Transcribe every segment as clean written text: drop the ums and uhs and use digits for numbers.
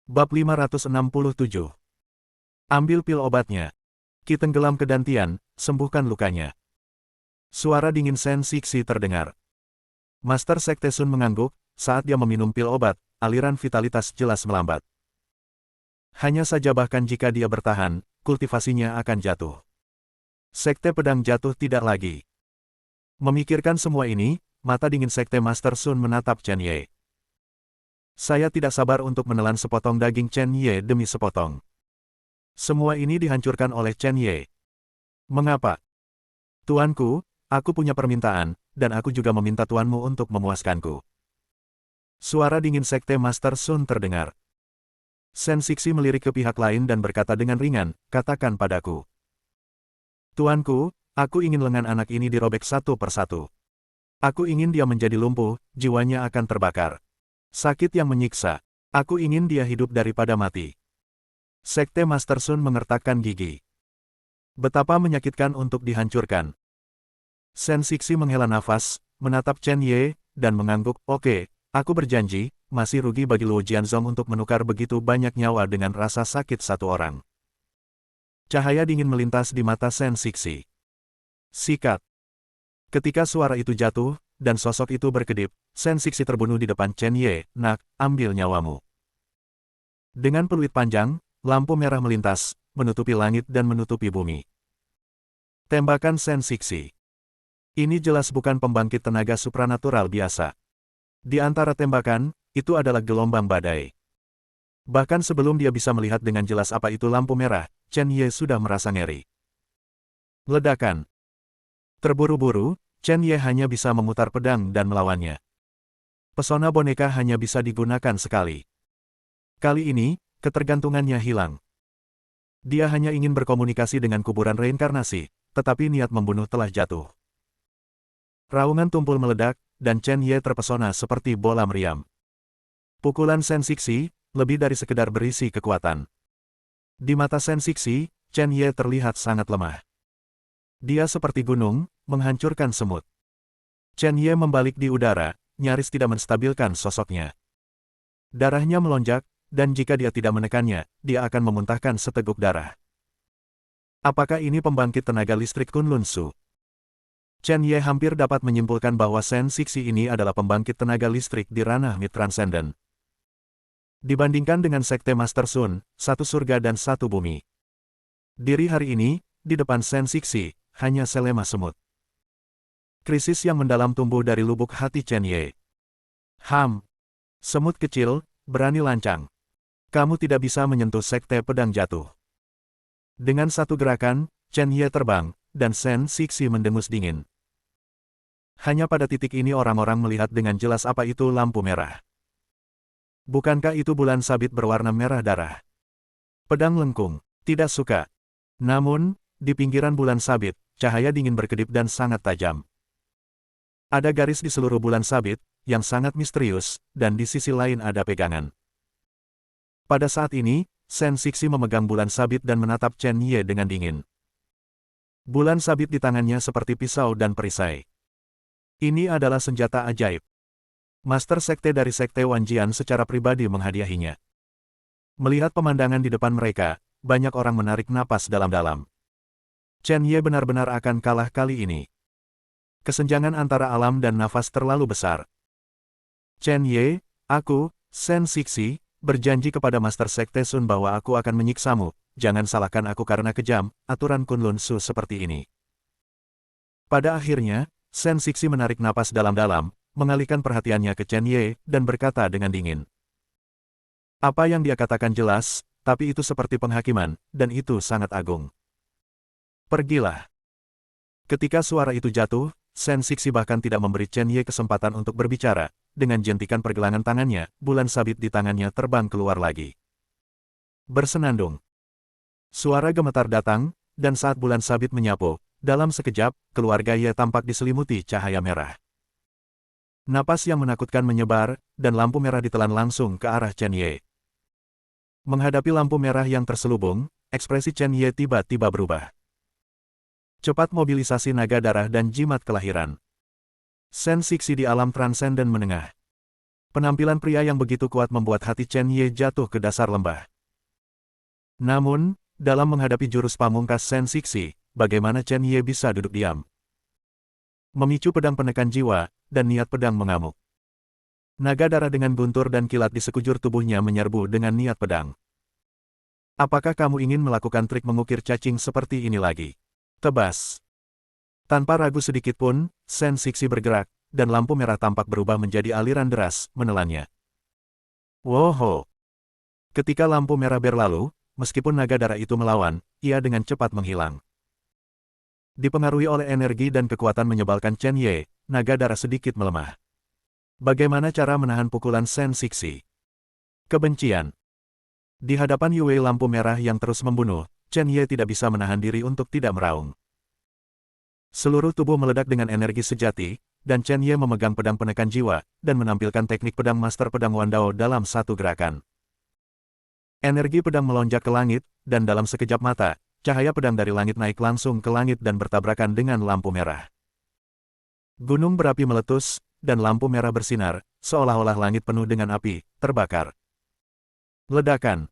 Bab 567. Ambil pil obatnya. Ki tenggelam ke dantian, sembuhkan lukanya. Suara dingin Sen Sixi terdengar. Master Sekte Sun mengangguk, saat dia meminum pil obat, aliran vitalitas jelas melambat. Hanya saja bahkan jika dia bertahan, kultivasinya akan jatuh. Sekte pedang jatuh tidak lagi. Memikirkan semua ini, mata dingin Sekte Master Sun menatap Chen Ye. Saya tidak sabar untuk menelan sepotong daging Chen Ye demi sepotong. Semua ini dihancurkan oleh Chen Ye. Mengapa? Tuanku, aku punya permintaan, dan aku juga meminta tuanmu untuk memuaskanku. Suara dingin Sekte Master Sun terdengar. Sen Sixi melirik ke pihak lain dan berkata dengan ringan, katakan padaku. Tuanku, aku ingin lengan anak ini dirobek satu persatu. Aku ingin dia menjadi lumpuh, jiwanya akan terbakar. Sakit yang menyiksa. Aku ingin dia hidup daripada mati. Sekte Master Sun mengertakkan gigi. Betapa menyakitkan untuk dihancurkan. Sen Sixi menghela nafas, menatap Chen Ye, dan mengangguk, oke, aku berjanji, masih rugi bagi Luo Jianzong untuk menukar begitu banyak nyawa dengan rasa sakit satu orang. Cahaya dingin melintas di mata Sen Sixi. Sikat. Ketika suara itu jatuh, dan sosok itu berkedip, Sen Sixi terbunuh di depan Chen Ye, nak, ambil nyawamu. Dengan peluit panjang, lampu merah melintas, menutupi langit dan menutupi bumi. Tembakan Sen Sixi. Ini jelas bukan pembangkit tenaga supranatural biasa. Di antara tembakan, itu adalah gelombang badai. Bahkan sebelum dia bisa melihat dengan jelas apa itu lampu merah, Chen Ye sudah merasa ngeri. Ledakan. Terburu-buru, Chen Ye hanya bisa memutar pedang dan melawannya. Pesona boneka hanya bisa digunakan sekali. Kali ini, ketergantungannya hilang. Dia hanya ingin berkomunikasi dengan kuburan reinkarnasi, tetapi niat membunuh telah jatuh. Raungan tumpul meledak, dan Chen Ye terpesona seperti bola meriam. Pukulan Sen Sixi, lebih dari sekedar berisi kekuatan. Di mata Sen Sixi, Chen Ye terlihat sangat lemah. Dia seperti gunung, menghancurkan semut. Chen Ye membalik di udara, nyaris tidak menstabilkan sosoknya. Darahnya melonjak, dan jika dia tidak menekannya, dia akan memuntahkan seteguk darah. Apakah ini pembangkit tenaga listrik Kunlun Su? Chen Ye hampir dapat menyimpulkan bahwa Sen Sixi ini adalah pembangkit tenaga listrik di ranah Mid Transcendent. Dibandingkan dengan Sekte Master Sun, satu surga dan satu bumi. Diri hari ini, di depan Sen Sixi, hanya selemah semut. Krisis yang mendalam tumbuh dari lubuk hati Chen Ye. Semut kecil, berani lancang. Kamu tidak bisa menyentuh Sekte Pedang Jatuh. Dengan satu gerakan, Chen Ye terbang, dan Sen Sixi mendengus dingin. Hanya pada titik ini orang-orang melihat dengan jelas apa itu lampu merah. Bukankah itu bulan sabit berwarna merah darah? Pedang lengkung, tidak suka. Namun, di pinggiran bulan sabit, cahaya dingin berkedip dan sangat tajam. Ada garis di seluruh bulan sabit, yang sangat misterius, dan di sisi lain ada pegangan. Pada saat ini, Sen Sixi memegang bulan sabit dan menatap Chen Ye dengan dingin. Bulan sabit di tangannya seperti pisau dan perisai. Ini adalah senjata ajaib. Master Sekte dari Sekte Wanjian secara pribadi menghadiahinya. Melihat pemandangan di depan mereka, banyak orang menarik napas dalam-dalam. Chen Ye benar-benar akan kalah kali ini. Kesenjangan antara alam dan nafas terlalu besar. Chen Ye, aku, Sen Sixi, berjanji kepada Master Sekte Sun bahwa aku akan menyiksamu, jangan salahkan aku karena kejam, aturan Kunlun Su seperti ini. Pada akhirnya, Sen Sixi menarik napas dalam-dalam, mengalihkan perhatiannya ke Chen Ye, dan berkata dengan dingin. Apa yang dia katakan jelas, tapi itu seperti penghakiman, dan itu sangat agung. Pergilah. Ketika suara itu jatuh, Sen Sixi bahkan tidak memberi Chen Ye kesempatan untuk berbicara. Dengan jentikan pergelangan tangannya, bulan sabit di tangannya terbang keluar lagi. Bersenandung. Suara gemetar datang, dan saat bulan sabit menyapu, dalam sekejap, keluarga Ye tampak diselimuti cahaya merah. Napas yang menakutkan menyebar, dan lampu merah ditelan langsung ke arah Chen Ye. Menghadapi lampu merah yang terselubung, ekspresi Chen Ye tiba-tiba berubah. Cepat mobilisasi naga darah dan jimat kelahiran. Sen Sixi di alam transenden menengah. Penampilan pria yang begitu kuat membuat hati Chen Ye jatuh ke dasar lembah. Namun, dalam menghadapi jurus pamungkas Shen Sixi, bagaimana Chen Ye bisa duduk diam? Memicu pedang penekan jiwa, dan niat pedang mengamuk. Naga darah dengan guntur dan kilat di sekujur tubuhnya menyerbu dengan niat pedang. Apakah kamu ingin melakukan trik mengukir cacing seperti ini lagi? Tebas. Tanpa ragu sedikit pun, Shen Sixi bergerak, dan lampu merah tampak berubah menjadi aliran deras, menelannya. Woho! Ketika lampu merah berlalu, meskipun naga darah itu melawan, ia dengan cepat menghilang. Dipengaruhi oleh energi dan kekuatan menyebalkan Chen Ye, naga darah sedikit melemah. Bagaimana cara menahan pukulan Shen Sixi? Kebencian. Di hadapan Yue lampu merah yang terus membunuh, Chen Ye tidak bisa menahan diri untuk tidak meraung. Seluruh tubuh meledak dengan energi sejati, dan Chen Ye memegang pedang penekan jiwa, dan menampilkan teknik pedang master pedang Wandao dalam satu gerakan. Energi pedang melonjak ke langit, dan dalam sekejap mata, cahaya pedang dari langit naik langsung ke langit dan bertabrakan dengan lampu merah. Gunung berapi meletus, dan lampu merah bersinar, seolah-olah langit penuh dengan api, terbakar. Ledakan.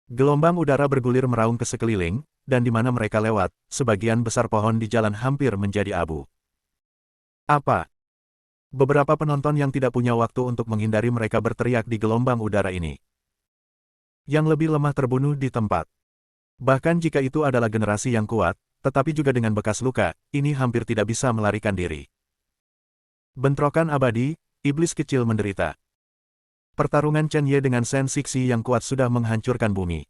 Gelombang udara bergulir meraung ke sekeliling, dan di mana mereka lewat, sebagian besar pohon di jalan hampir menjadi abu. Apa? Beberapa penonton yang tidak punya waktu untuk menghindari mereka berteriak di gelombang udara ini. Yang lebih lemah terbunuh di tempat. Bahkan jika itu adalah generasi yang kuat, tetapi juga dengan bekas luka, ini hampir tidak bisa melarikan diri. Bentrokan abadi, iblis kecil menderita. Pertarungan Chen Ye dengan Shen Sixi yang kuat sudah menghancurkan bumi.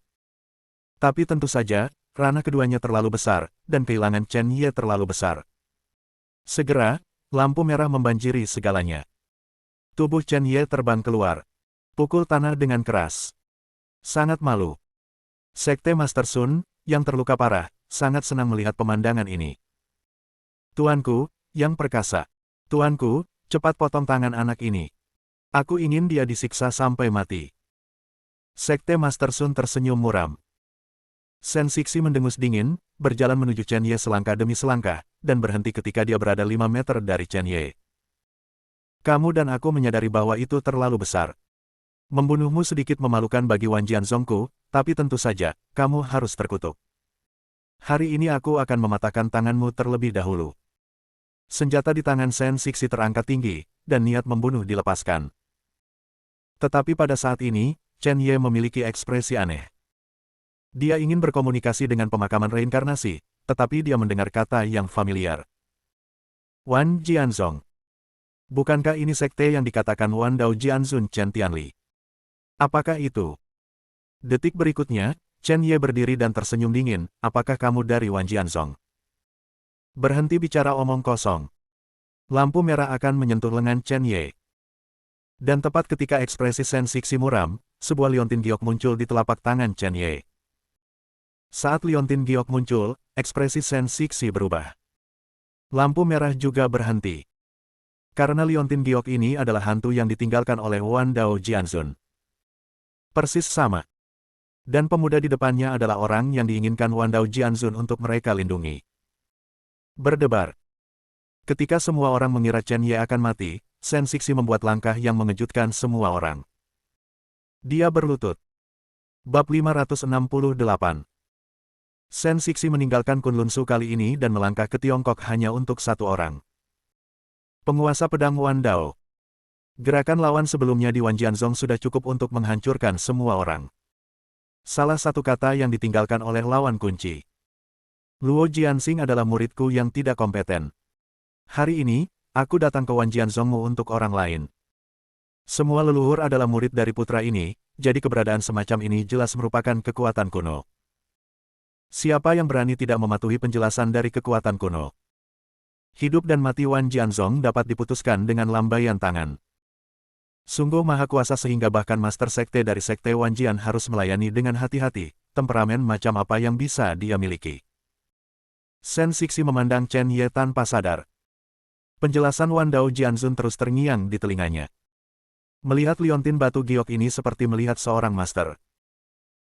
Tapi tentu saja, ranah keduanya terlalu besar, dan kehilangan Chen Ye terlalu besar. Segera, lampu merah membanjiri segalanya. Tubuh Chen Ye terbang keluar. Pukul tanah dengan keras. Sangat malu. Sekte Master Sun, yang terluka parah, sangat senang melihat pemandangan ini. Tuanku, yang perkasa. Tuanku, cepat potong tangan anak ini. Aku ingin dia disiksa sampai mati. Sekte Master Sun tersenyum muram. Shen Sixi mendengus dingin, berjalan menuju Chen Ye selangkah demi selangkah, dan berhenti ketika dia berada 5 meter dari Chen Ye. Kamu dan aku menyadari bahwa itu terlalu besar. Membunuhmu sedikit memalukan bagi Wan Jianzongku, tapi tentu saja, kamu harus terkutuk. Hari ini aku akan mematahkan tanganmu terlebih dahulu. Senjata di tangan Shen Sixi terangkat tinggi, dan niat membunuh dilepaskan. Tetapi pada saat ini, Chen Ye memiliki ekspresi aneh. Dia ingin berkomunikasi dengan pemakaman reinkarnasi, tetapi dia mendengar kata yang familiar. Wan Jianzong. Bukankah ini sekte yang dikatakan Wan Dao Jianzun Chen Tianli? Apakah itu? Detik berikutnya, Chen Ye berdiri dan tersenyum dingin, apakah kamu dari Wan Jianzong? Berhenti bicara omong kosong. Lampu merah akan menyentuh lengan Chen Ye. Dan tepat ketika ekspresi Shen Sixi muram, sebuah liontin giok muncul di telapak tangan Chen Ye. Saat liontin giok muncul, ekspresi Shen Sixi berubah. Lampu merah juga berhenti. Karena liontin giok ini adalah hantu yang ditinggalkan oleh Wan Dao Jianzun. Persis sama. Dan pemuda di depannya adalah orang yang diinginkan Wan Dao Jianzun untuk mereka lindungi. Berdebar. Ketika semua orang mengira Chen Ye akan mati, Shen Sixi membuat langkah yang mengejutkan semua orang. Dia berlutut. Bab 568. Shen Sixi meninggalkan Kunlun Su kali ini dan melangkah ke Tiongkok hanya untuk satu orang. Penguasa pedang Wan Dao. Gerakan lawan sebelumnya di Wan Jianzong sudah cukup untuk menghancurkan semua orang. Salah satu kata yang ditinggalkan oleh lawan kunci. Luo Jianxing adalah muridku yang tidak kompeten. Hari ini, aku datang ke Wan Jianzongmu untuk orang lain. Semua leluhur adalah murid dari putra ini, jadi keberadaan semacam ini jelas merupakan kekuatan kuno. Siapa yang berani tidak mematuhi penjelasan dari kekuatan kuno? Hidup dan mati Wan Jianzong dapat diputuskan dengan lambaian tangan. Sungguh maha kuasa sehingga bahkan master sekte dari sekte Wan Jian harus melayani dengan hati-hati, temperamen macam apa yang bisa dia miliki. Shen Sixi memandang Chen Ye tanpa sadar. Penjelasan Wan Dao Jianzun terus terngiang di telinganya. Melihat liontin batu giok ini seperti melihat seorang master.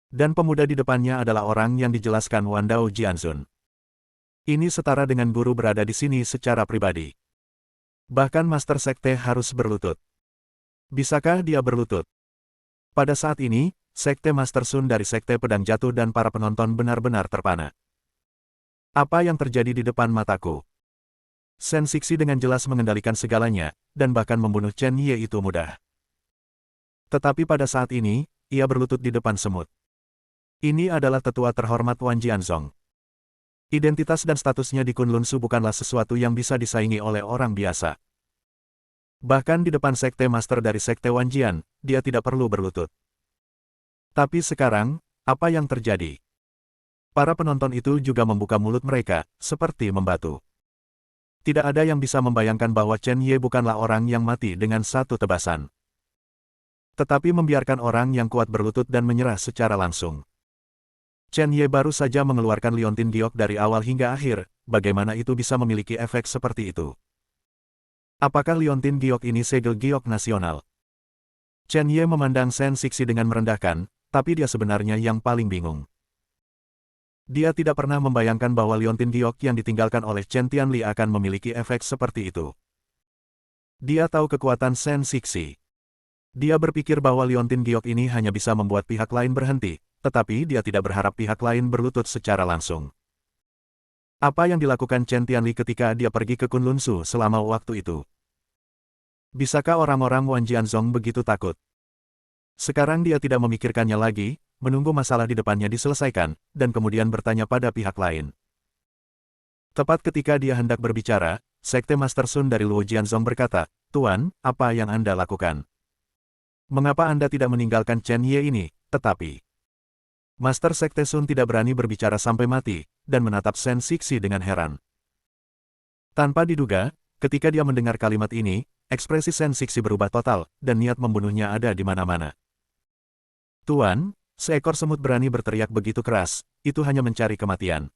Dan pemuda di depannya adalah orang yang dijelaskan Wan Dao Jianzun. Ini setara dengan guru berada di sini secara pribadi. Bahkan master sekte harus berlutut. Bisakah dia berlutut? Pada saat ini, Sekte Master Sun dari Sekte Pedang Jatuh dan para penonton benar-benar terpana. Apa yang terjadi di depan mataku? Shen Sixi dengan jelas mengendalikan segalanya, dan bahkan membunuh Chen Ye itu mudah. Tetapi pada saat ini, ia berlutut di depan semut. Ini adalah tetua terhormat Wan Jianzong. Identitas dan statusnya di Kunlun Su bukanlah sesuatu yang bisa disaingi oleh orang biasa. Bahkan di depan Sekte Master dari Sekte Wanjian, dia tidak perlu berlutut. Tapi sekarang, apa yang terjadi? Para penonton itu juga membuka mulut mereka, seperti membatu. Tidak ada yang bisa membayangkan bahwa Chen Ye bukanlah orang yang mati dengan satu tebasan. Tetapi membiarkan orang yang kuat berlutut dan menyerah secara langsung. Chen Ye baru saja mengeluarkan Liontin Giok dari awal hingga akhir, bagaimana itu bisa memiliki efek seperti itu? Apakah Liontin Giok ini segel Giok nasional? Chen Ye memandang Shen Sixi dengan merendahkan, tapi dia sebenarnya yang paling bingung. Dia tidak pernah membayangkan bahwa Liontin Giok yang ditinggalkan oleh Chen Tianli akan memiliki efek seperti itu. Dia tahu kekuatan Shen Sixi. Dia berpikir bahwa Liontin Giok ini hanya bisa membuat pihak lain berhenti, tetapi dia tidak berharap pihak lain berlutut secara langsung. Apa yang dilakukan Chen Tianli ketika dia pergi ke Kunlun Su selama waktu itu? Bisakah orang-orang Wan Jianzong begitu takut? Sekarang dia tidak memikirkannya lagi, menunggu masalah di depannya diselesaikan, dan kemudian bertanya pada pihak lain. Tepat ketika dia hendak berbicara, Sekte Master Sun dari Luo Jianzong berkata, "Tuan, apa yang Anda lakukan? Mengapa Anda tidak meninggalkan Chen Ye ini?" Tetapi Master Sekte Sun tidak berani berbicara sampai mati, dan menatap Shen Sixi dengan heran. Tanpa diduga, ketika dia mendengar kalimat ini, ekspresi Shen Sixi berubah total, dan niat membunuhnya ada di mana-mana. "Tuan," seekor semut berani berteriak begitu keras, "itu hanya mencari kematian."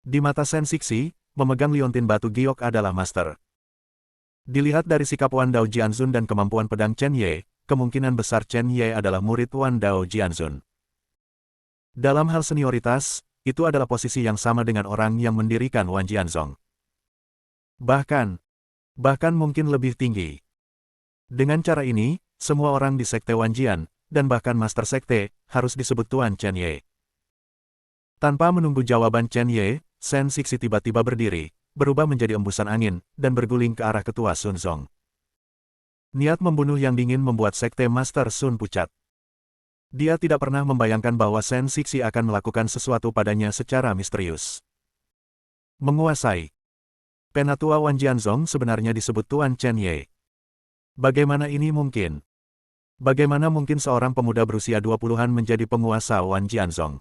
Di mata Shen Sixi, memegang Liontin Batu Giok adalah master. Dilihat dari sikap Wan Dao Jianzun dan kemampuan pedang Chen Ye, kemungkinan besar Chen Ye adalah murid Wan Dao Jianzun. Dalam hal senioritas, itu adalah posisi yang sama dengan orang yang mendirikan Wan Jianzong. Bahkan mungkin lebih tinggi. Dengan cara ini, semua orang di Sekte Wanjian, dan bahkan Master Sekte, harus disebut Tuan Chen Ye. Tanpa menunggu jawaban Chen Ye, Shen Sixi tiba-tiba berdiri, berubah menjadi embusan angin, dan berguling ke arah ketua Sun Zong. Niat membunuh yang dingin membuat Sekte Master Sun pucat. Dia tidak pernah membayangkan bahwa Shen Sixi akan melakukan sesuatu padanya secara misterius. Menguasai. Penatua Wan Jianzong sebenarnya disebut Tuan Chen Ye. Bagaimana ini mungkin? Bagaimana mungkin seorang pemuda berusia 20-an menjadi penguasa Wan Jianzong?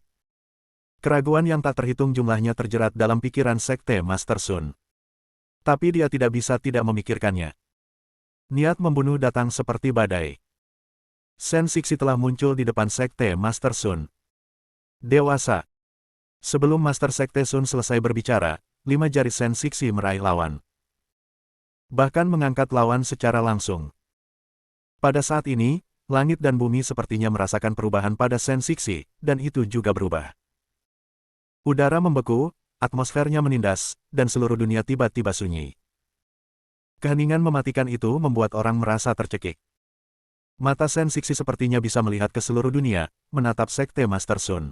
Keraguan yang tak terhitung jumlahnya terjerat dalam pikiran Sekte Master Sun. Tapi dia tidak bisa tidak memikirkannya. Niat membunuh datang seperti badai. Shen Sixi telah muncul di depan Sekte Master Sun. Dewasa. Sebelum Master Sekte Sun selesai berbicara, 5 jari Shen Sixi meraih lawan. Bahkan mengangkat lawan secara langsung. Pada saat ini, langit dan bumi sepertinya merasakan perubahan pada Shen Sixi, dan itu juga berubah. Udara membeku, atmosfernya menindas, dan seluruh dunia tiba-tiba sunyi. Keheningan mematikan itu membuat orang merasa tercekik. Mata Shen Sixi sepertinya bisa melihat ke seluruh dunia, menatap Sekte Master Sun.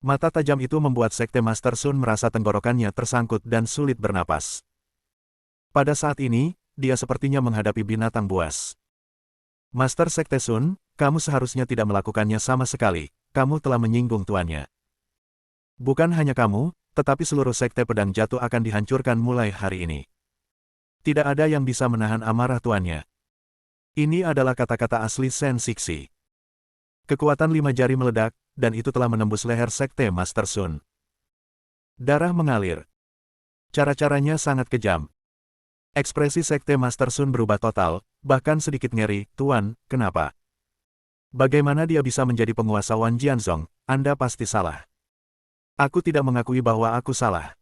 Mata tajam itu membuat Sekte Master Sun merasa tenggorokannya tersangkut dan sulit bernapas. Pada saat ini, dia sepertinya menghadapi binatang buas. Master Sekte Sun, kamu seharusnya tidak melakukannya sama sekali, kamu telah menyinggung tuannya. Bukan hanya kamu, tetapi seluruh Sekte Pedang Jatuh akan dihancurkan mulai hari ini. Tidak ada yang bisa menahan amarah tuannya. Ini adalah kata-kata asli Shen Sixi. Kekuatan 5 jari meledak, dan itu telah menembus leher Sekte Master Sun. Darah mengalir. Cara-caranya sangat kejam. Ekspresi Sekte Master Sun berubah total, bahkan sedikit ngeri. "Tuan, kenapa? Bagaimana dia bisa menjadi penguasa Wan Jianzong? Anda pasti salah." "Aku tidak mengakui bahwa aku salah.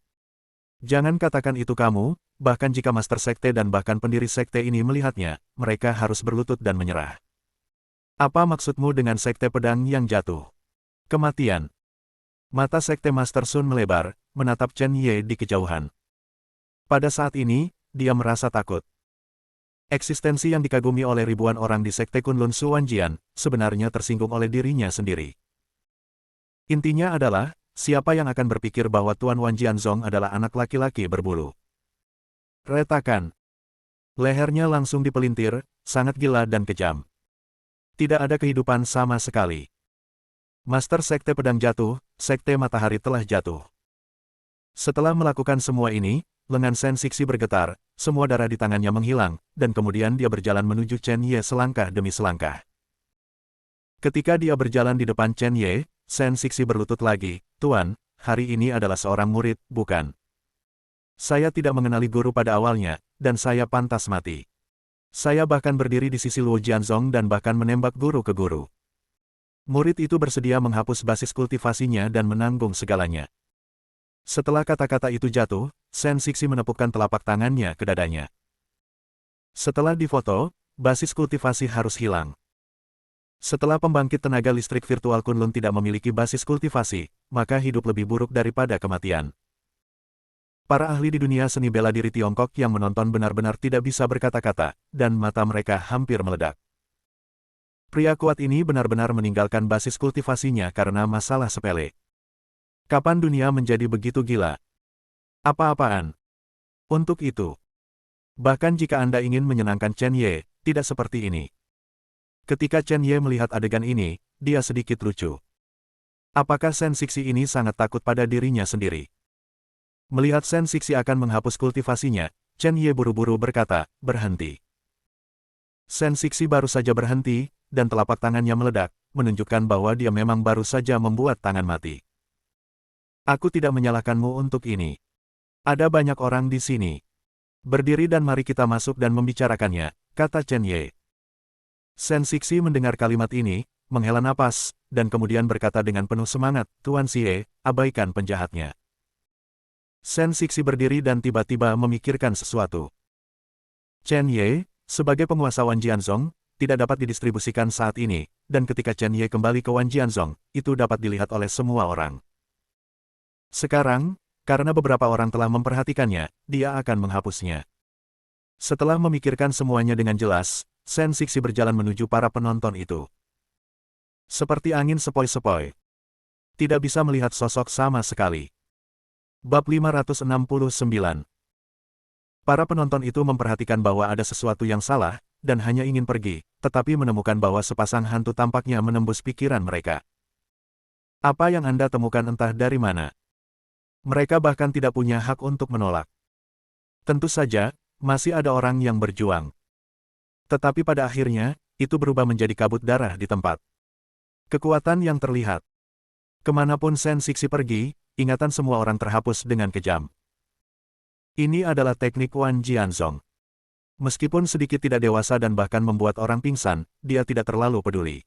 Jangan katakan itu kamu, bahkan jika Master Sekte dan bahkan pendiri Sekte ini melihatnya, mereka harus berlutut dan menyerah. Apa maksudmu dengan Sekte Pedang yang jatuh? Kematian." Mata Sekte Master Sun melebar, menatap Chen Ye di kejauhan. Pada saat ini, dia merasa takut. Eksistensi yang dikagumi oleh ribuan orang di Sekte Kunlun Su Wanjian, sebenarnya tersinggung oleh dirinya sendiri. Intinya adalah, siapa yang akan berpikir bahwa Tuan Wan Jianzong adalah anak laki-laki berbulu. Retakan. Lehernya langsung dipelintir, sangat gila dan kejam. Tidak ada kehidupan sama sekali. Master Sekte Pedang jatuh, Sekte Matahari telah jatuh. Setelah melakukan semua ini, lengan Sen Sixi bergetar, semua darah di tangannya menghilang, dan kemudian dia berjalan menuju Chen Ye selangkah demi selangkah. Ketika dia berjalan di depan Chen Ye, Sen Sixi berlutut lagi, "Tuan, hari ini adalah seorang murid, bukan? Saya tidak mengenali guru pada awalnya, dan saya pantas mati. Saya bahkan berdiri di sisi Luo Jianzong dan bahkan menembak guru ke guru." Murid itu bersedia menghapus basis kultivasinya dan menanggung segalanya. Setelah kata-kata itu jatuh, Sen Sixi menepukkan telapak tangannya ke dadanya. Setelah difoto, basis kultivasi harus hilang. Setelah pembangkit tenaga listrik virtual Kunlun tidak memiliki basis kultivasi, maka hidup lebih buruk daripada kematian. Para ahli di dunia seni bela diri Tiongkok yang menonton benar-benar tidak bisa berkata-kata, dan mata mereka hampir meledak. Pria kuat ini benar-benar meninggalkan basis kultivasinya karena masalah sepele. Kapan dunia menjadi begitu gila? Apa-apaan? Untuk itu, bahkan jika Anda ingin menyenangkan Chen Ye, tidak seperti ini. Ketika Chen Ye melihat adegan ini, dia sedikit lucu. Apakah Sen Sixi ini sangat takut pada dirinya sendiri? Melihat Sen Sixi akan menghapus kultivasinya, Chen Ye buru-buru berkata, "Berhenti." Sen Sixi baru saja berhenti, dan telapak tangannya meledak, menunjukkan bahwa dia memang baru saja membuat tangan mati. "Aku tidak menyalahkanmu untuk ini. Ada banyak orang di sini. Berdiri dan mari kita masuk dan membicarakannya," kata Chen Ye. Sen Sixi mendengar kalimat ini, menghela napas, dan kemudian berkata dengan penuh semangat, "Tuan Xie, abaikan penjahatnya." Sen Sixi berdiri dan tiba-tiba memikirkan sesuatu. Chen Ye, sebagai penguasa Wan Jianzong, tidak dapat didistribusikan saat ini, dan ketika Chen Ye kembali ke Wan Jianzong, itu dapat dilihat oleh semua orang. Sekarang, karena beberapa orang telah memperhatikannya, dia akan menghapusnya. Setelah memikirkan semuanya dengan jelas, Sen Sixi berjalan menuju para penonton itu. Seperti angin sepoi-sepoi. Tidak bisa melihat sosok sama sekali. Bab 569. Para penonton itu memperhatikan bahwa ada sesuatu yang salah, dan hanya ingin pergi, tetapi menemukan bahwa sepasang hantu tampaknya menembus pikiran mereka. "Apa yang Anda temukan entah dari mana?" Mereka bahkan tidak punya hak untuk menolak. Tentu saja, masih ada orang yang berjuang. Tetapi pada akhirnya, itu berubah menjadi kabut darah di tempat. Kekuatan yang terlihat. Kemanapun Sen Sixi pergi, ingatan semua orang terhapus dengan kejam. Ini adalah teknik Wan Jianzong. Meskipun sedikit tidak dewasa dan bahkan membuat orang pingsan, dia tidak terlalu peduli.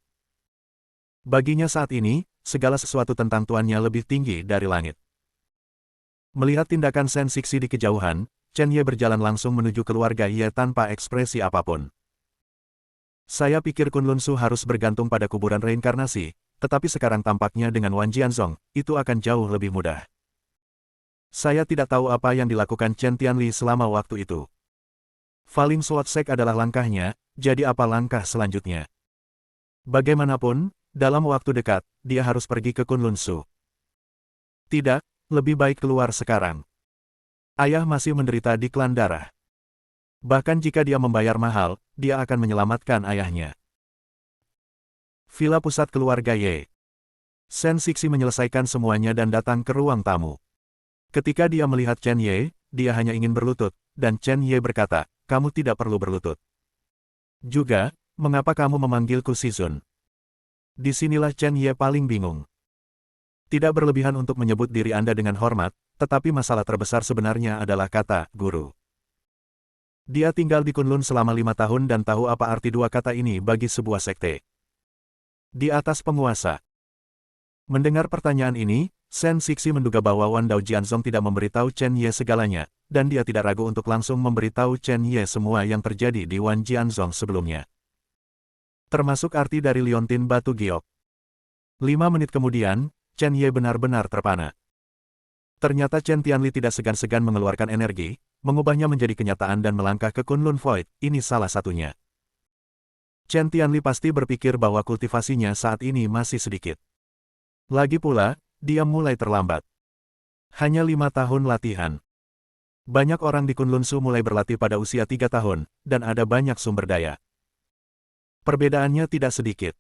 Baginya saat ini, segala sesuatu tentang tuannya lebih tinggi dari langit. Melihat tindakan Sen Sixi di kejauhan, Chen Ye berjalan langsung menuju keluarga Ye tanpa ekspresi apapun. "Saya pikir Kunlun Su harus bergantung pada kuburan reinkarnasi, tetapi sekarang tampaknya dengan Wan Jianzong, itu akan jauh lebih mudah. Saya tidak tahu apa yang dilakukan Chen Tianli selama waktu itu. Falling Slot Sek adalah langkahnya, jadi apa langkah selanjutnya? Bagaimanapun, dalam waktu dekat, dia harus pergi ke Kunlun Su. Tidak, lebih baik keluar sekarang. Ayah masih menderita diklan darah. Bahkan jika dia membayar mahal, dia akan menyelamatkan ayahnya." Villa pusat keluarga Ye. Sen Sixi menyelesaikan semuanya dan datang ke ruang tamu. Ketika dia melihat Chen Ye, dia hanya ingin berlutut, dan Chen Ye berkata, "Kamu tidak perlu berlutut. Juga, mengapa kamu memanggilku Sizun?" Disinilah Chen Ye paling bingung. Tidak berlebihan untuk menyebut diri Anda dengan hormat, tetapi masalah terbesar sebenarnya adalah kata guru. Dia tinggal di Kunlun selama 5 tahun dan tahu apa arti dua kata ini bagi sebuah sekte. Di atas penguasa. Mendengar pertanyaan ini, Sen Sixi menduga bahwa Wan Dao Jianzong tidak memberitahu Chen Ye segalanya, dan dia tidak ragu untuk langsung memberitahu Chen Ye semua yang terjadi di Wan Jianzong sebelumnya. Termasuk arti dari liontin batu giok. 5 menit kemudian, Chen Ye benar-benar terpana. Ternyata Chen Tianli tidak segan-segan mengeluarkan energi, mengubahnya menjadi kenyataan dan melangkah ke Kunlun Void, ini salah satunya. Chen Tianli pasti berpikir bahwa kultivasinya saat ini masih sedikit. Lagi pula, dia mulai terlambat. Hanya 5 tahun latihan. Banyak orang di Kunlun Su mulai berlatih pada usia 3 tahun, dan ada banyak sumber daya. Perbedaannya tidak sedikit.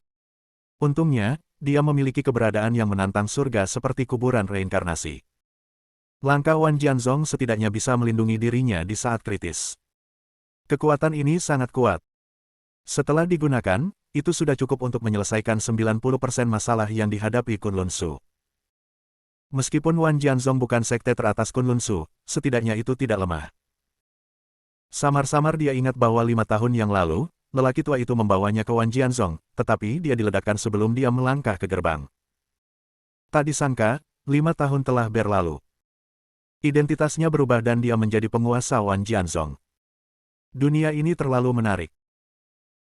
Untungnya, dia memiliki keberadaan yang menantang surga seperti kuburan reinkarnasi. Langkah Wan Jianzong setidaknya bisa melindungi dirinya di saat kritis. Kekuatan ini sangat kuat. Setelah digunakan, itu sudah cukup untuk menyelesaikan 90% masalah yang dihadapi Kunlun Su. Meskipun Wan Jianzong bukan sekte teratas Kunlun Su, setidaknya itu tidak lemah. Samar-samar dia ingat bahwa 5 tahun yang lalu, lelaki tua itu membawanya ke Wan Jianzong, tetapi dia diledakkan sebelum dia melangkah ke gerbang. Tak disangka, 5 tahun telah berlalu. Identitasnya berubah dan dia menjadi penguasa Wan Jianzong. Dunia ini terlalu menarik.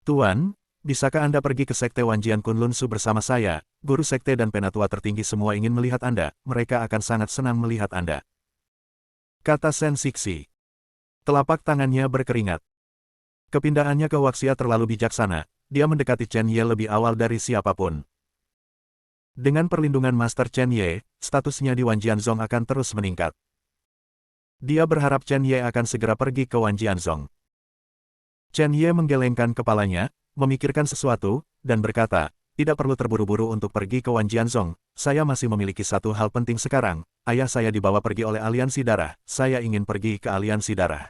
Tuan, bisakah Anda pergi ke sekte Wan Jian Kunlun Su bersama saya? Guru sekte dan penatua tertinggi semua ingin melihat Anda, mereka akan sangat senang melihat Anda. Kata Sen Sixi. Telapak tangannya berkeringat. Kepindahannya ke Wuxia terlalu bijaksana, dia mendekati Chen Ye lebih awal dari siapapun. Dengan perlindungan Master Chen Ye, statusnya di Wan Jianzong akan terus meningkat. Dia berharap Chen Ye akan segera pergi ke Wan Jianzong. Chen Ye menggelengkan kepalanya, memikirkan sesuatu, dan berkata, tidak perlu terburu-buru untuk pergi ke Wan Jianzong, saya masih memiliki satu hal penting sekarang, ayah saya dibawa pergi oleh aliansi darah, saya ingin pergi ke aliansi darah.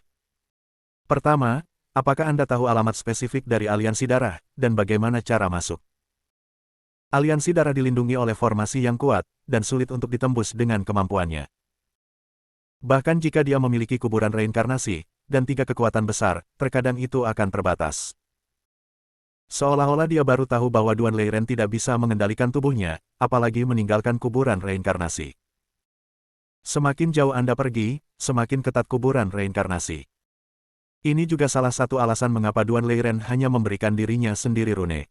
Pertama, apakah Anda tahu alamat spesifik dari aliansi darah, dan bagaimana cara masuk? Aliansi darah dilindungi oleh formasi yang kuat, dan sulit untuk ditembus dengan kemampuannya. Bahkan jika dia memiliki kuburan reinkarnasi, dan 3 kekuatan besar, terkadang itu akan terbatas. Seolah-olah dia baru tahu bahwa Duan Leiren tidak bisa mengendalikan tubuhnya, apalagi meninggalkan kuburan reinkarnasi. Semakin jauh Anda pergi, semakin ketat kuburan reinkarnasi. Ini juga salah satu alasan mengapa Duan Leiren hanya memberikan dirinya sendiri rune.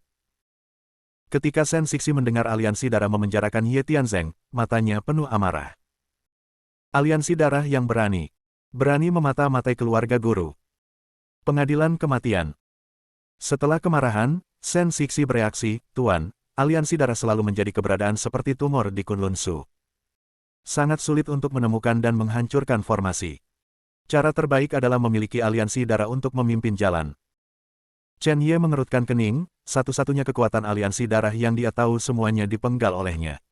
Ketika Sen Sixi mendengar aliansi darah memenjarakan Ye Tianzeng, matanya penuh amarah. Aliansi darah yang berani. Berani memata-matai keluarga guru. Pengadilan kematian. Setelah kemarahan, Sen Sixi bereaksi, Tuan, aliansi darah selalu menjadi keberadaan seperti tumor di Kunlun Su. Sangat sulit untuk menemukan dan menghancurkan formasi. Cara terbaik adalah memiliki aliansi darah untuk memimpin jalan. Chen Ye mengerutkan kening, satu-satunya kekuatan aliansi darah yang dia tahu semuanya dipenggal olehnya.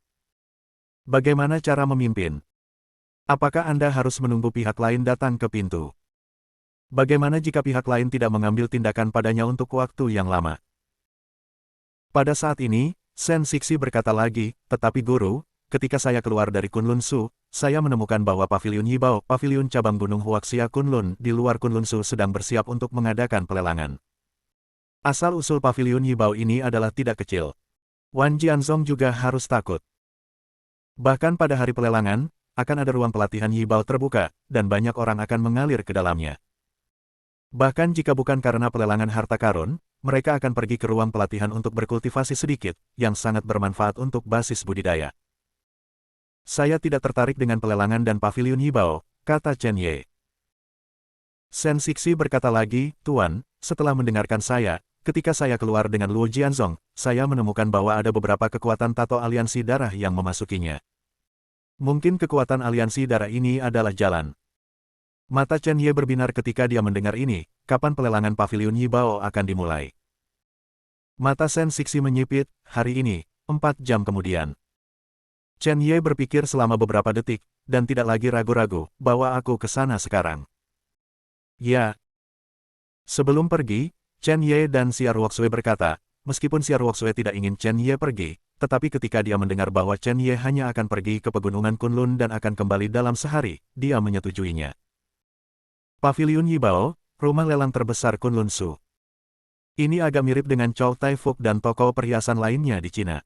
Bagaimana cara memimpin? Apakah Anda harus menunggu pihak lain datang ke pintu? Bagaimana jika pihak lain tidak mengambil tindakan padanya untuk waktu yang lama? Pada saat ini, Sen Sixi berkata lagi, tetapi guru, ketika saya keluar dari Kunlun Su, saya menemukan bahwa Paviliun Yibao, Paviliun cabang Gunung Huaxia Kunlun, di luar Kunlun Su sedang bersiap untuk mengadakan pelelangan. Asal-usul Paviliun Yibao ini adalah tidak kecil. Wan Jianzong juga harus takut. Bahkan pada hari pelelangan, akan ada ruang pelatihan Yibao terbuka, dan banyak orang akan mengalir ke dalamnya. Bahkan jika bukan karena pelelangan harta karun, mereka akan pergi ke ruang pelatihan untuk berkultivasi sedikit, yang sangat bermanfaat untuk basis budidaya. Saya tidak tertarik dengan pelelangan dan paviliun Yibao, kata Chen Ye. Sen Sixi berkata lagi, Tuan, setelah mendengarkan saya, ketika saya keluar dengan Luo Jianzong, saya menemukan bahwa ada beberapa kekuatan tato aliansi darah yang memasukinya. Mungkin kekuatan aliansi darah ini adalah jalan. Mata Chen Ye berbinar ketika dia mendengar ini, kapan pelelangan paviliun Yibao akan dimulai. Mata Sen Sixi menyipit, hari ini, 4 jam kemudian. Chen Ye berpikir selama beberapa detik, dan tidak lagi ragu-ragu, bahwa aku ke sana sekarang. Ya. Sebelum pergi, Chen Ye dan Xiao Ruoxue berkata, meskipun Xiao Ruoxue tidak ingin Chen Ye pergi, tetapi ketika dia mendengar bahwa Chen Ye hanya akan pergi ke pegunungan Kunlun dan akan kembali dalam sehari, dia menyetujuinya. Paviliun Yibao, rumah lelang terbesar Kunlun Su. Ini agak mirip dengan Chow Tai Fook dan toko perhiasan lainnya di Cina.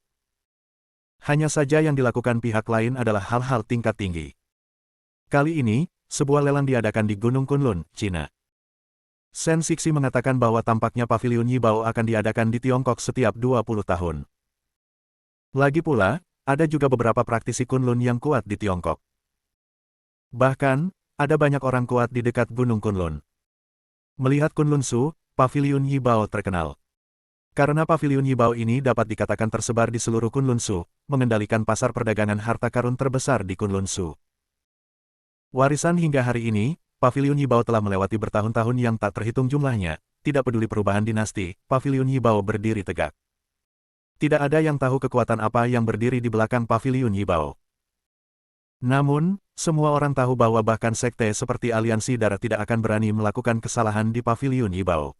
Hanya saja yang dilakukan pihak lain adalah hal-hal tingkat tinggi. Kali ini, sebuah lelang diadakan di Gunung Kunlun, Cina. Sen Sixi mengatakan bahwa tampaknya Paviliun Yibao akan diadakan di Tiongkok setiap 20 tahun. Lagi pula, ada juga beberapa praktisi Kunlun yang kuat di Tiongkok. Bahkan, Ada banyak orang kuat di dekat Gunung Kunlun. Melihat Kunlun Su, Paviliun Yibao terkenal. Karena Paviliun Yibao ini dapat dikatakan tersebar di seluruh Kunlun Su, mengendalikan pasar perdagangan harta karun terbesar di Kunlun Su. Warisan hingga hari ini, Paviliun Yibao telah melewati bertahun-tahun yang tak terhitung jumlahnya, tidak peduli perubahan dinasti, Paviliun Yibao berdiri tegak. Tidak ada yang tahu kekuatan apa yang berdiri di belakang Paviliun Yibao. Namun, semua orang tahu bahwa bahkan sekte seperti Aliansi Darah tidak akan berani melakukan kesalahan di Paviliun Yibao.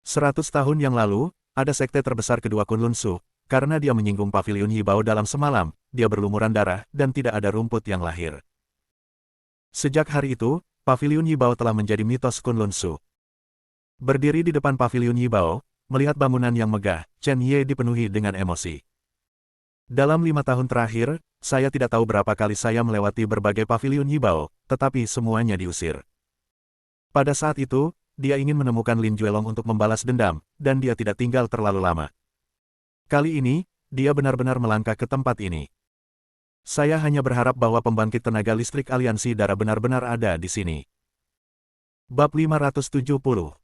100 tahun yang lalu, ada sekte terbesar kedua Kunlun Su, karena dia menyinggung Paviliun Yibao dalam semalam, dia berlumuran darah dan tidak ada rumput yang lahir. Sejak hari itu, Paviliun Yibao telah menjadi mitos Kunlun Su. Berdiri di depan Paviliun Yibao, melihat bangunan yang megah, Chen Ye dipenuhi dengan emosi. Dalam 5 tahun terakhir, saya tidak tahu berapa kali saya melewati berbagai Paviliun Yibao, tetapi semuanya diusir. Pada saat itu, dia ingin menemukan Lin Juelong untuk membalas dendam, dan dia tidak tinggal terlalu lama. Kali ini, dia benar-benar melangkah ke tempat ini. Saya hanya berharap bahwa pembangkit tenaga listrik Aliansi Darah benar-benar ada di sini. Bab 570.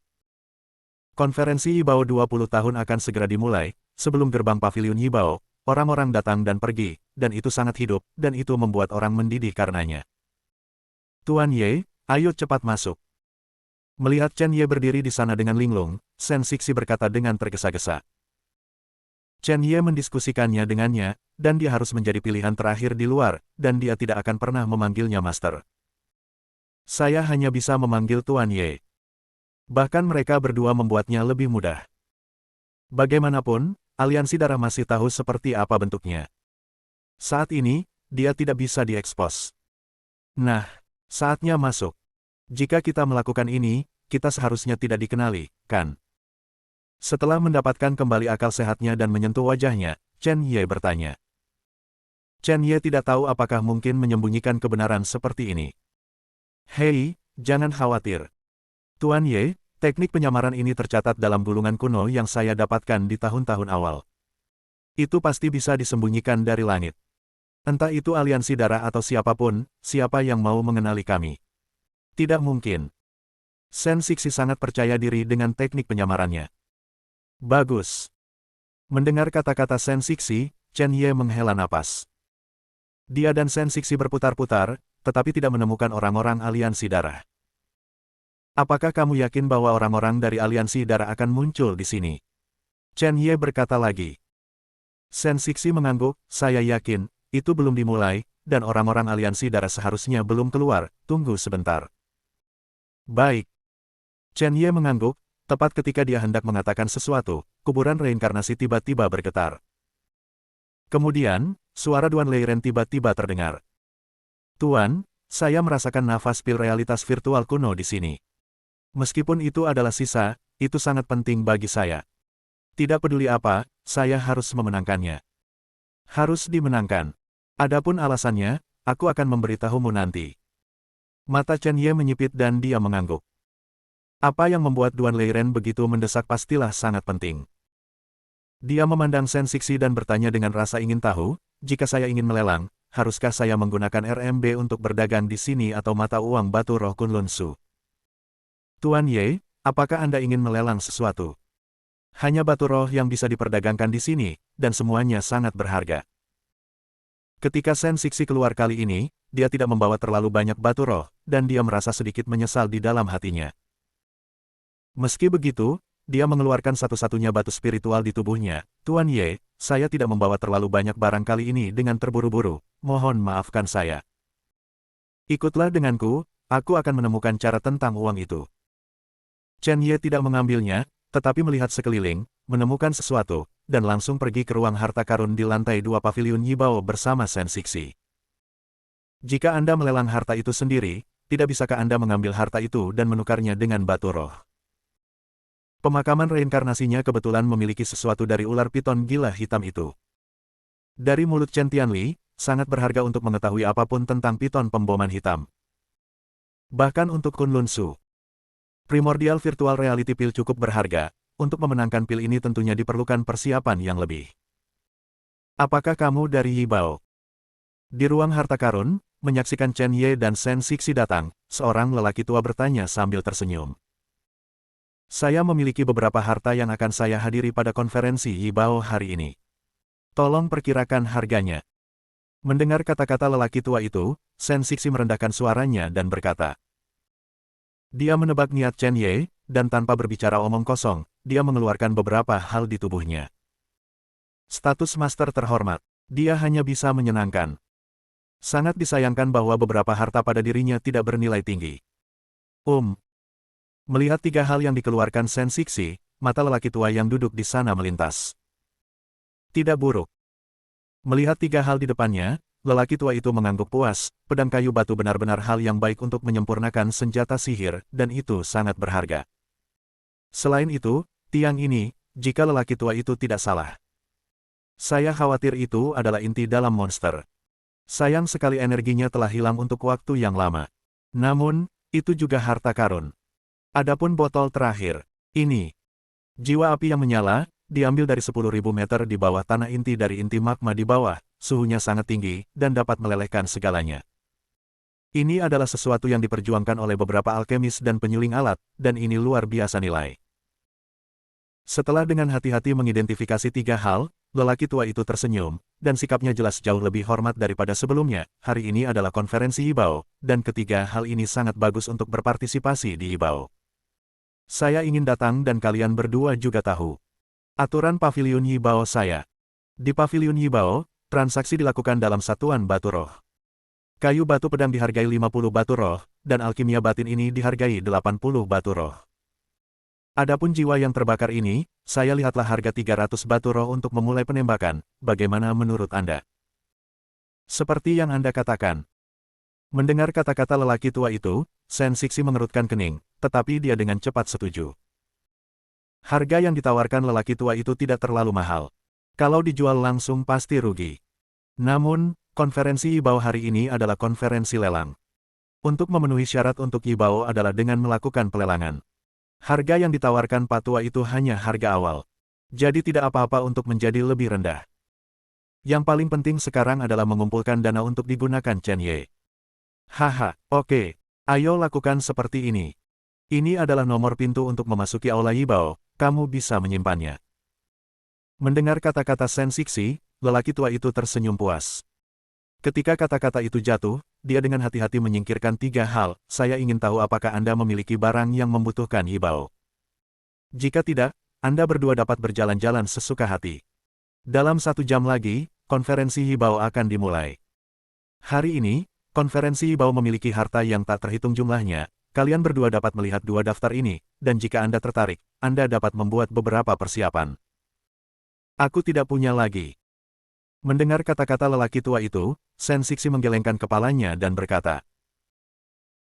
Konferensi Yibao 20 tahun akan segera dimulai. Sebelum gerbang Paviliun Yibao, orang-orang datang dan pergi, dan itu sangat hidup, dan itu membuat orang mendidih karenanya. Tuan Ye, ayo cepat masuk. Melihat Chen Ye berdiri di sana dengan linglung, Shen Sixi berkata dengan tergesa-gesa. Chen Ye mendiskusikannya dengannya, dan dia harus menjadi pilihan terakhir di luar, dan dia tidak akan pernah memanggilnya Master. Saya hanya bisa memanggil Tuan Ye. Bahkan mereka berdua membuatnya lebih mudah. Bagaimanapun, Aliansi Darah masih tahu seperti apa bentuknya. Saat ini, dia tidak bisa diekspos. Nah, saatnya masuk. Jika kita melakukan ini, kita seharusnya tidak dikenali, kan? Setelah mendapatkan kembali akal sehatnya dan menyentuh wajahnya, Chen Ye bertanya. Chen Ye tidak tahu apakah mungkin menyembunyikan kebenaran seperti ini. Hei, jangan khawatir. Tuan Ye, teknik penyamaran ini tercatat dalam gulungan kuno yang saya dapatkan di tahun-tahun awal. Itu pasti bisa disembunyikan dari langit. Entah itu Aliansi Darah atau siapapun, siapa yang mau mengenali kami. Tidak mungkin. Shen Sixi sangat percaya diri dengan teknik penyamarannya. Bagus. Mendengar kata-kata Shen Sixi, Chen Ye menghela napas. Dia dan Shen Sixi berputar-putar, tetapi tidak menemukan orang-orang Aliansi Darah. Apakah kamu yakin bahwa orang-orang dari Aliansi Darah akan muncul di sini? Chen Ye berkata lagi. Shen Sixi mengangguk, saya yakin, itu belum dimulai, dan orang-orang Aliansi Darah seharusnya belum keluar, tunggu sebentar. Baik. Chen Ye mengangguk, tepat ketika dia hendak mengatakan sesuatu, kuburan reinkarnasi tiba-tiba bergetar. Kemudian, suara Duan Leiren tiba-tiba terdengar. Tuan, saya merasakan nafas pil realitas virtual kuno di sini. Meskipun itu adalah sisa, itu sangat penting bagi saya. Tidak peduli apa, saya harus memenangkannya. Harus dimenangkan. Adapun alasannya, aku akan memberitahumu nanti. Mata Chen Ye menyipit dan dia mengangguk. Apa yang membuat Duan Leiren begitu mendesak pastilah sangat penting. Dia memandang Shen Sixi dan bertanya dengan rasa ingin tahu, jika saya ingin melelang, haruskah saya menggunakan RMB untuk berdagang di sini atau mata uang batu roh Kunlun Su? Tuan Ye, apakah Anda ingin melelang sesuatu? Hanya batu roh yang bisa diperdagangkan di sini, dan semuanya sangat berharga. Ketika Shen Sixi keluar kali ini, dia tidak membawa terlalu banyak batu roh, dan dia merasa sedikit menyesal di dalam hatinya. Meski begitu, dia mengeluarkan satu-satunya batu spiritual di tubuhnya. Tuan Ye, saya tidak membawa terlalu banyak barang kali ini dengan terburu-buru, mohon maafkan saya. Ikutlah denganku, aku akan menemukan cara tentang uang itu. Chen Ye tidak mengambilnya, tetapi melihat sekeliling, menemukan sesuatu, dan langsung pergi ke ruang harta karun di lantai 2 Paviliun Yibao bersama Shen Sixi. Jika Anda melelang harta itu sendiri, tidak bisakah Anda mengambil harta itu dan menukarnya dengan batu roh? Pemakaman reinkarnasinya kebetulan memiliki sesuatu dari ular piton gila hitam itu. Dari mulut Chen Tianli, sangat berharga untuk mengetahui apapun tentang piton pemboman hitam. Bahkan untuk Kunlun Su. Primordial Virtual Reality Pil cukup berharga, untuk memenangkan pil ini tentunya diperlukan persiapan yang lebih. Apakah kamu dari Yibao? Di ruang harta karun, menyaksikan Chen Ye dan Shen Sixi datang, seorang lelaki tua bertanya sambil tersenyum. Saya memiliki beberapa harta yang akan saya hadiri pada konferensi Yibao hari ini. Tolong perkirakan harganya. Mendengar kata-kata lelaki tua itu, Shen Sixi merendahkan suaranya dan berkata. Dia menebak niat Chen Ye, dan tanpa berbicara omong kosong, dia mengeluarkan beberapa hal di tubuhnya. Status master terhormat. Dia hanya bisa menyenangkan. Sangat disayangkan bahwa beberapa harta pada dirinya tidak bernilai tinggi. Melihat tiga hal yang dikeluarkan Shen Sixi, mata lelaki tua yang duduk di sana melintas. Tidak buruk. Melihat tiga hal di depannya, lelaki tua itu mengangguk puas, pedang kayu batu benar-benar hal yang baik untuk menyempurnakan senjata sihir, dan itu sangat berharga. Selain itu, tiang ini, jika lelaki tua itu tidak salah. Saya khawatir itu adalah inti dalam monster. Sayang sekali energinya telah hilang untuk waktu yang lama. Namun, itu juga harta karun. Adapun botol terakhir, ini. Jiwa api yang menyala, diambil dari 10.000 meter di bawah tanah inti dari inti magma di bawah, suhunya sangat tinggi, dan dapat melelehkan segalanya. Ini adalah sesuatu yang diperjuangkan oleh beberapa alkemis dan penyuling alat, dan ini luar biasa nilai. Setelah dengan hati-hati mengidentifikasi tiga hal, lelaki tua itu tersenyum, dan sikapnya jelas jauh lebih hormat daripada sebelumnya. Hari ini adalah konferensi Yibao, dan ketiga hal ini sangat bagus untuk berpartisipasi di Yibao. Saya ingin datang dan kalian berdua juga tahu. Aturan pavilion Yibao saya. Di pavilion Yibao, transaksi dilakukan dalam satuan batu roh. Kayu batu pedang dihargai 50 batu roh, dan alkimia batin ini dihargai 80 batu roh. Adapun jiwa yang terbakar ini, saya lihatlah harga 300 batu roh untuk memulai penembakan, bagaimana menurut Anda? Seperti yang Anda katakan. Mendengar kata-kata lelaki tua itu, Shen Sixi mengerutkan kening, tetapi dia dengan cepat setuju. Harga yang ditawarkan lelaki tua itu tidak terlalu mahal. Kalau dijual langsung pasti rugi. Namun, konferensi Yibao hari ini adalah konferensi lelang. Untuk memenuhi syarat untuk Yibao adalah dengan melakukan pelelangan. Harga yang ditawarkan Pak Tua itu hanya harga awal. Jadi tidak apa-apa untuk menjadi lebih rendah. Yang paling penting sekarang adalah mengumpulkan dana untuk digunakan Chen Ye. Haha, oke. Ayo lakukan seperti ini. Ini adalah nomor pintu untuk memasuki Aula Yibao, kamu bisa menyimpannya. Mendengar kata-kata Shen Sixi, lelaki tua itu tersenyum puas. Ketika kata-kata itu jatuh, dia dengan hati-hati menyingkirkan tiga hal. Saya ingin tahu apakah Anda memiliki barang yang membutuhkan Yibao. Jika tidak, Anda berdua dapat berjalan-jalan sesuka hati. Dalam 1 jam lagi, konferensi Yibao akan dimulai. Hari ini, konferensi Yibao memiliki harta yang tak terhitung jumlahnya. Kalian berdua dapat melihat 2 daftar ini, dan jika Anda tertarik, Anda dapat membuat beberapa persiapan. Aku tidak punya lagi. Mendengar kata-kata lelaki tua itu, Shen Sixi menggelengkan kepalanya dan berkata,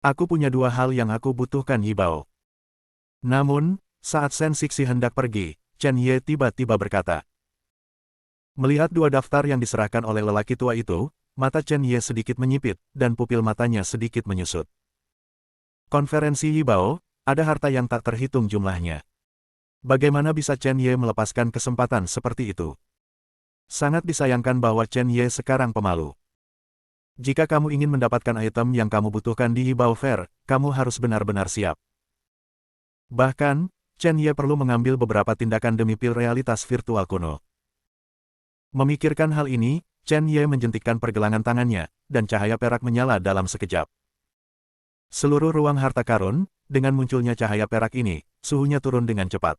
Aku punya 2 hal yang aku butuhkan Yibao. Namun, saat Shen Sixi hendak pergi, Chen Ye tiba-tiba berkata. Melihat 2 daftar yang diserahkan oleh lelaki tua itu, mata Chen Ye sedikit menyipit, dan pupil matanya sedikit menyusut. Konferensi Yibao, ada harta yang tak terhitung jumlahnya. Bagaimana bisa Chen Ye melepaskan kesempatan seperti itu? Sangat disayangkan bahwa Chen Ye sekarang pemalu. Jika kamu ingin mendapatkan item yang kamu butuhkan di Yibao Fair, kamu harus benar-benar siap. Bahkan, Chen Ye perlu mengambil beberapa tindakan demi pil realitas virtual kuno. Memikirkan hal ini, Chen Ye menjentikkan pergelangan tangannya, dan cahaya perak menyala dalam sekejap. Seluruh ruang harta karun, dengan munculnya cahaya perak ini, suhunya turun dengan cepat.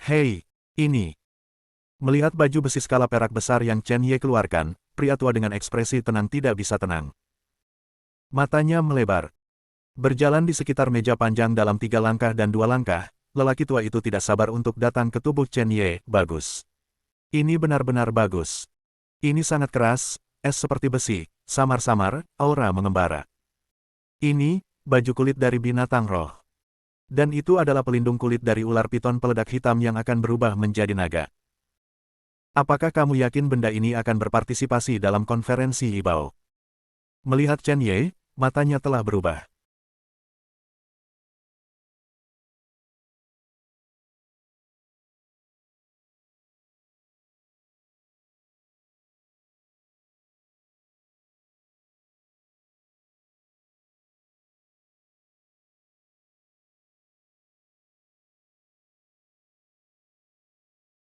Hei, ini. Melihat baju besi skala perak besar yang Chen Ye keluarkan, pria tua dengan ekspresi tenang tidak bisa tenang. Matanya melebar. Berjalan di sekitar meja panjang dalam 3 langkah dan 2 langkah, lelaki tua itu tidak sabar untuk datang ke tubuh Chen Ye. Bagus. Ini benar-benar bagus. Ini sangat keras, es seperti besi, samar-samar, aura mengembara. Ini, baju kulit dari binatang roh. Dan itu adalah pelindung kulit dari ular piton peledak hitam yang akan berubah menjadi naga. Apakah kamu yakin benda ini akan berpartisipasi dalam konferensi Yibao? Melihat Chen Ye, matanya telah berubah.